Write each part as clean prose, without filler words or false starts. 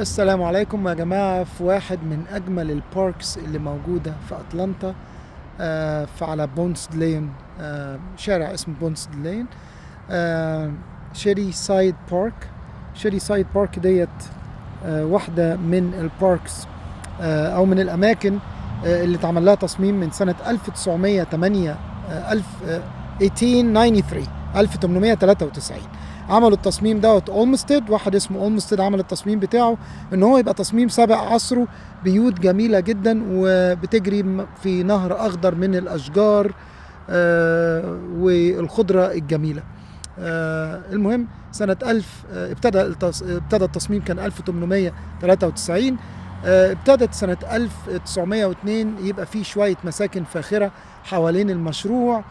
السلام عليكم يا جماعة. في واحد من أجمل الباركس اللي موجودة في أتلانتا، على بونسد لين، شارع اسمه بونسد لين. شيري سايد بارك. شيري سايد بارك ديت واحدة من الباركس، أو من الأماكن اللي اتعمل لها تصميم من سنة 1908 1893. عملوا التصميم دوت اولمستيد، واحد اسمه اولمستيد عمل التصميم بتاعه ان هو يبقى تصميم سابق عصره، بيوت جميلة جدا وبتجري في نهر اخضر من الاشجار والخضرة الجميلة. المهم سنة 1000 ابتدى التصميم كان 1893. ابتدت سنة 1902 يبقى فيه شوية مساكن فاخرة حوالين المشروع.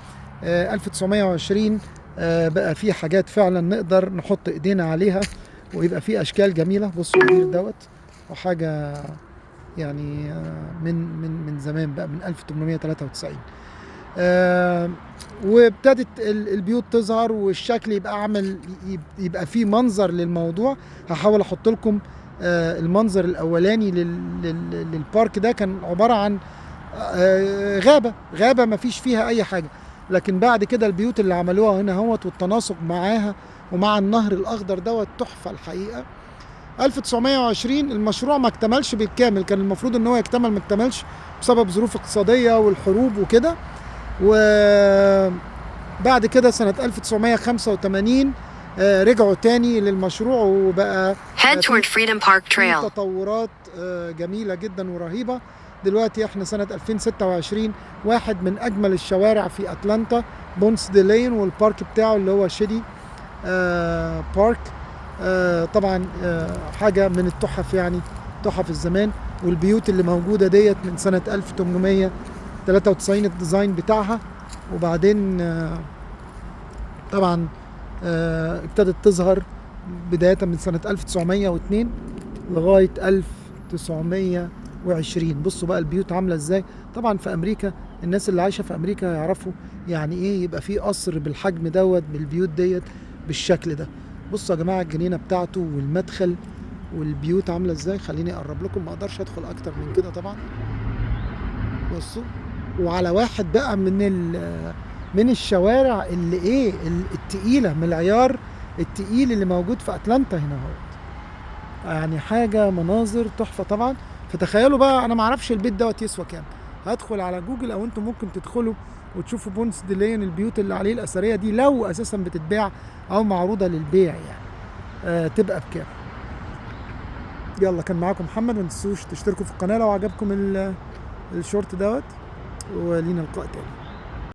1920 بقى في حاجات فعلا نقدر نحط ايدينا عليها ويبقى في اشكال جميله. بصوا المدير دوت، وحاجه يعني من زمان بقى، من 1893. وابتدت البيوت تظهر والشكل يبقى فيه منظر للموضوع. هحاول احط لكم المنظر الاولاني للبارك ده. كان عباره عن غابه ما فيش فيها اي حاجه، لكن بعد كده البيوت اللي عملوها هنا هوت والتناسق معاها ومع النهر الاخضر دوت تحفه الحقيقه. 1920 المشروع ما اكتملش بالكامل، كان المفروض ان هو يكتمل، ما اكتملش بسبب ظروف اقتصاديه والحروب وكده. وبعد كده سنه 1985 رجعوا تاني للمشروع وبقى في تطورات جميله جدا ورهيبه. دلوقتي احنا سنة 2026. واحد من اجمل الشوارع في اتلانتا بونسد لين، والبارك بتاعه اللي هو شيدي بارك. طبعا حاجة من التحف، يعني تحف الزمان. والبيوت اللي موجودة ديت من سنة 1893 الديزاين بتاعها. وبعدين طبعا ابتدت تظهر بداية من سنة 1902 لغاية 1920. بصوا بقى البيوت عاملة ازاي. طبعا في امريكا، الناس اللي عايشة في امريكا يعرفوا يعني ايه يبقى في قصر بالحجم دوت بالبيوت ديت بالشكل ده. بصوا يا جماعة الجنينة بتاعته والمدخل والبيوت عاملة ازاي. خليني اقرب لكم، ما اقدرش ادخل اكتر من كده طبعا. بصوا. وعلى واحد بقى من الشوارع اللي ايه التقيلة، من العيار التقيل اللي موجود في اتلانتا هنا اهو. يعني حاجة مناظر تحفة طبعا. فتخيلوا بقى، انا معرفش البيت دوت يسوى كام. هدخل على جوجل، او انتم ممكن تدخلوا وتشوفوا بونسد لين البيوت اللي عليه الاثرية دي، لو اساسا بتتباع او معروضة للبيع يعني تبقى بكام. يلا، كان معاكم محمد. ما تنسوش تشتركوا في القناة لو عجبكم الشورت دوت، ولينا لقاء تاني.